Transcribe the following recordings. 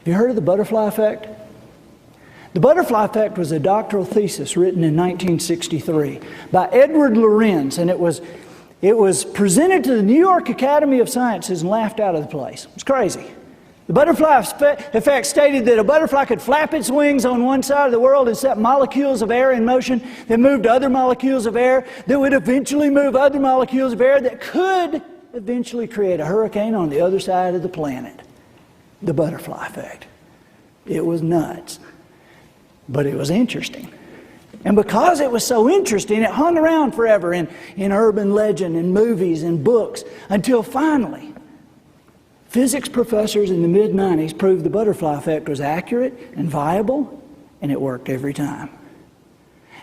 You heard of the butterfly effect? The butterfly effect was a doctoral thesis written in 1963 by Edward Lorenz, and it was presented to the New York Academy of Sciences and laughed out of the place. It's crazy. The butterfly effect stated that a butterfly could flap its wings on one side of the world and set molecules of air in motion that moved other molecules of air that would eventually move other molecules of air that could eventually create a hurricane on the other side of the planet. The butterfly effect. It was nuts. But it was interesting. And because it was so interesting, it hung around forever in urban legend and movies and books until finally, physics professors in the mid-90s proved the butterfly effect was accurate and viable, and it worked every time.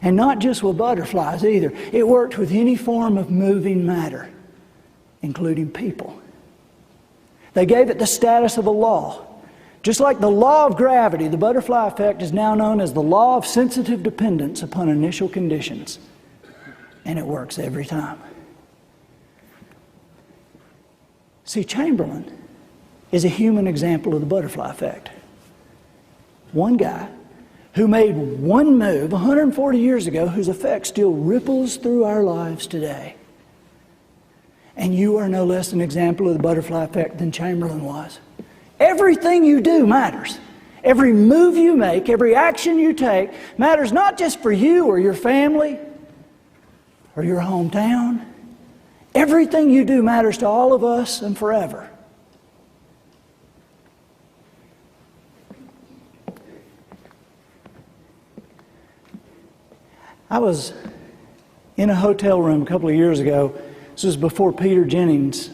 And not just with butterflies either. It worked with any form of moving matter, including people. They gave it the status of a law. Just like the law of gravity, the butterfly effect is now known as the law of sensitive dependence upon initial conditions. And it works every time. See, Chamberlain is a human example of the butterfly effect. One guy who made one move 140 years ago whose effect still ripples through our lives today. And you are no less an example of the butterfly effect than Chamberlain was. Everything you do matters. Every move you make, every action you take matters not just for you or your family or your hometown. Everything you do matters to all of us and forever. I was in a hotel room a couple of years ago. This was before Peter Jennings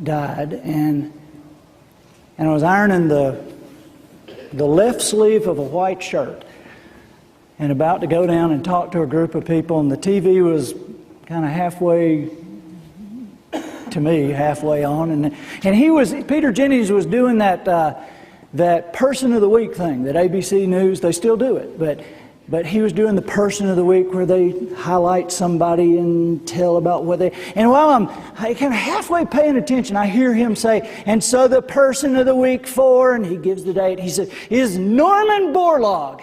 died, and I was ironing the left sleeve of a white shirt and about to go down and talk to a group of people, and the TV was kind of halfway to me, halfway on, and Peter Jennings was doing that Person of the Week thing that ABC News, they still do it, but he was doing the Person of the Week where they highlight somebody and tell about what they... And while I'm kind of halfway paying attention, I hear him say, and so the Person of the Week for, and he gives the date, he said, is Norman Borlaug.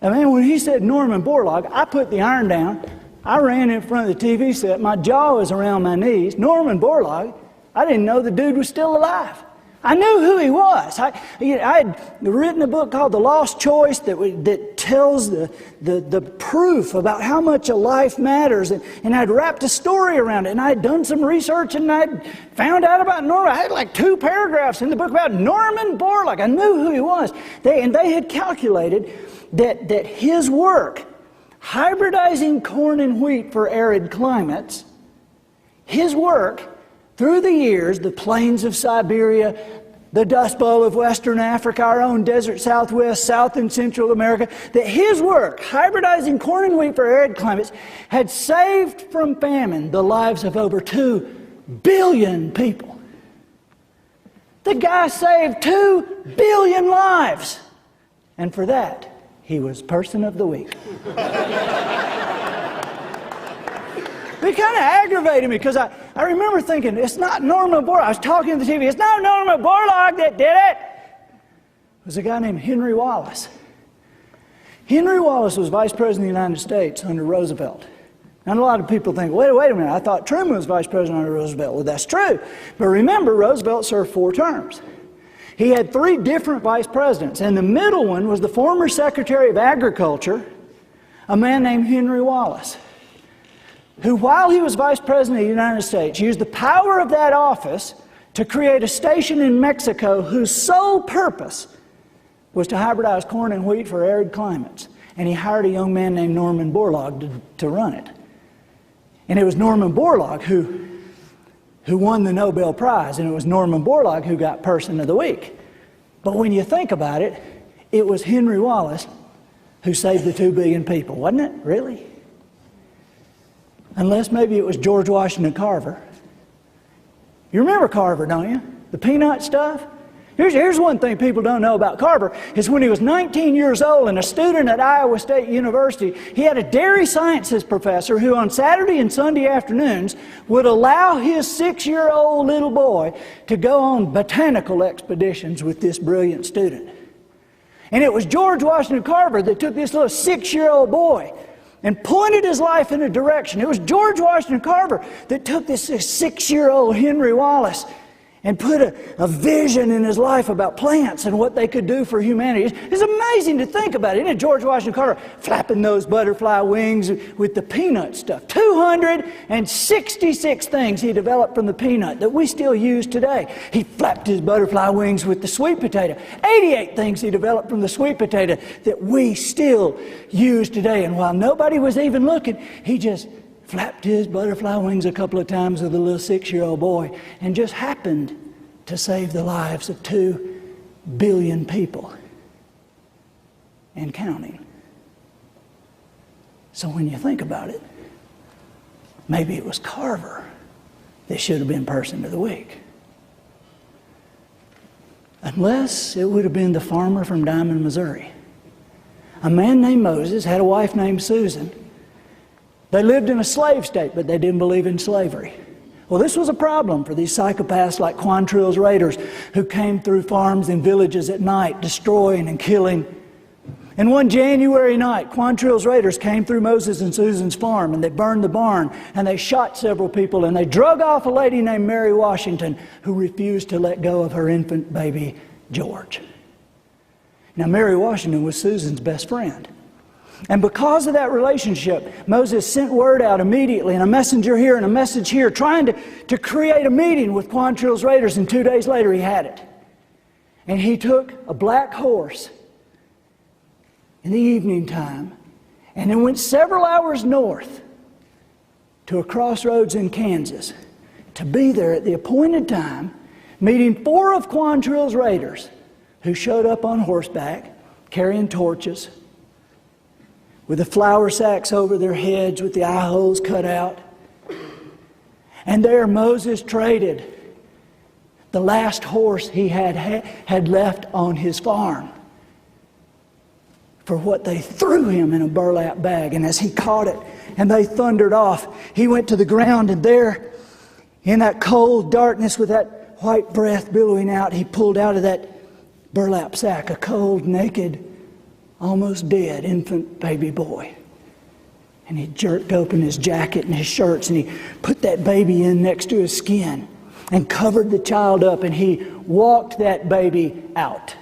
And man, when he said Norman Borlaug, I put the iron down, I ran in front of the TV set, my jaw was around my knees. Norman Borlaug, I didn't know the dude was still alive. I knew who he was. I had written a book called The Lost Choice that tells the proof about how much a life matters. And I'd wrapped a story around it. And I'd done some research and I'd found out about Norman. I had like 2 paragraphs in the book about Norman Borlaug. I knew who he was. They had calculated that his work, hybridizing corn and wheat for arid climates, his work through the years, the plains of Siberia, the Dust Bowl of Western Africa, our own desert Southwest, South and Central America, that his work, hybridizing corn and wheat for arid climates, had saved from famine the lives of over 2 billion people. The guy saved 2 billion lives. And for that, he was Person of the Week. It kind of aggravated me because I remember thinking, it's not Norman Borlaug. I was talking to the TV. It's not Norman Borlaug that did it. It was a guy named Henry Wallace. Henry Wallace was Vice President of the United States under Roosevelt. And a lot of people think, wait a minute, I thought Truman was Vice President under Roosevelt. Well, that's true. But remember, Roosevelt served 4 terms. He had 3 different vice presidents. And the middle one was the former Secretary of Agriculture, a man named Henry Wallace, who, while he was Vice President of the United States, used the power of that office to create a station in Mexico whose sole purpose was to hybridize corn and wheat for arid climates. And he hired a young man named Norman Borlaug to run it. And it was Norman Borlaug who won the Nobel Prize, and it was Norman Borlaug who got Person of the Week. But when you think about it, it was Henry Wallace who saved the 2 billion people, wasn't it? Really? Unless maybe it was George Washington Carver. You remember Carver, don't you? The peanut stuff? Here's one thing people don't know about Carver, is when he was 19 years old and a student at Iowa State University, he had a dairy sciences professor who on Saturday and Sunday afternoons would allow his 6-year-old little boy to go on botanical expeditions with this brilliant student. And it was George Washington Carver that took this little 6-year-old boy and pointed his life in a direction. It was George Washington Carver that took this 6-year-old Henry Wallace and put a vision in his life about plants and what they could do for humanity. It's amazing to think about it. Isn't it? George Washington Carver flapping those butterfly wings with the peanut stuff. 266 things he developed from the peanut that we still use today. He flapped his butterfly wings with the sweet potato. 88 things he developed from the sweet potato that we still use today. And while nobody was even looking, he just flapped his butterfly wings a couple of times with a little 6-year-old boy and just happened to save the lives of 2 billion people and counting. So when you think about it, maybe it was Carver that should have been Person of the Week. Unless it would have been the farmer from Diamond, Missouri. A man named Moses had a wife named Susan. They lived in a slave state, but they didn't believe in slavery. Well, this was a problem for these psychopaths like Quantrill's raiders who came through farms and villages at night, destroying and killing. And one January night, Quantrill's raiders came through Moses and Susan's farm, and they burned the barn, and they shot several people, and they drug off a lady named Mary Washington who refused to let go of her infant baby, George. Now, Mary Washington was Susan's best friend. And because of that relationship, Moses sent word out immediately, and a messenger here and a message here, trying to create a meeting with Quantrill's raiders, and 2 days later he had it. And he took a black horse in the evening time, and then went several hours north to a crossroads in Kansas to be there at the appointed time, meeting 4 of Quantrill's raiders who showed up on horseback, carrying torches, with the flour sacks over their heads, with the eye holes cut out. And there Moses traded the last horse he had left on his farm for what they threw him in a burlap bag. And as he caught it and they thundered off, he went to the ground, and there in that cold darkness with that white breath billowing out, he pulled out of that burlap sack a cold, naked, almost dead infant baby boy. And he jerked open his jacket and his shirts, and he put that baby in next to his skin and covered the child up, and he walked that baby out,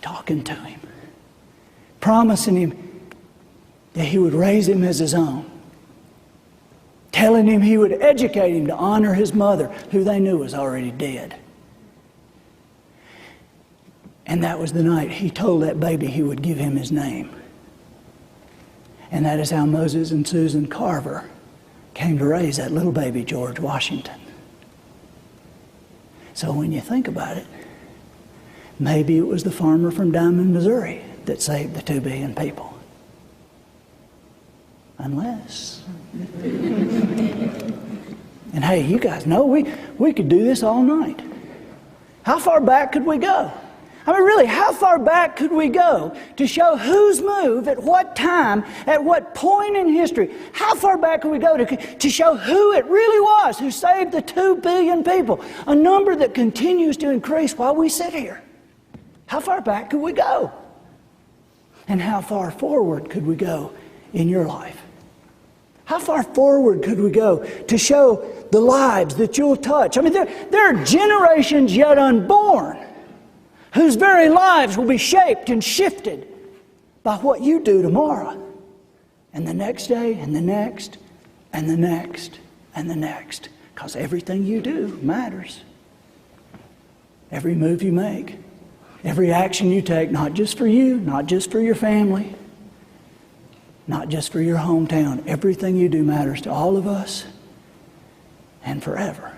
talking to him, promising him that he would raise him as his own, telling him he would educate him to honor his mother, who they knew was already dead. And that was the night he told that baby he would give him his name. And that is how Moses and Susan Carver came to raise that little baby, George Washington. So when you think about it, maybe it was the farmer from Diamond, Missouri that saved the 2 billion people. Unless. And hey, you guys know we could do this all night. How far back could we go? I mean, really, how far back could we go to show whose move, at what time, at what point in history? How far back could we go to show who it really was who saved the 2 billion people? A number that continues to increase while we sit here. How far back could we go? And how far forward could we go in your life? How far forward could we go to show the lives that you'll touch? I mean, there are generations yet unborn whose very lives will be shaped and shifted by what you do tomorrow, and the next day, and the next, and the next, and the next. Because everything you do matters. Every move you make, every action you take, not just for you, not just for your family, not just for your hometown. Everything you do matters to all of us and forever.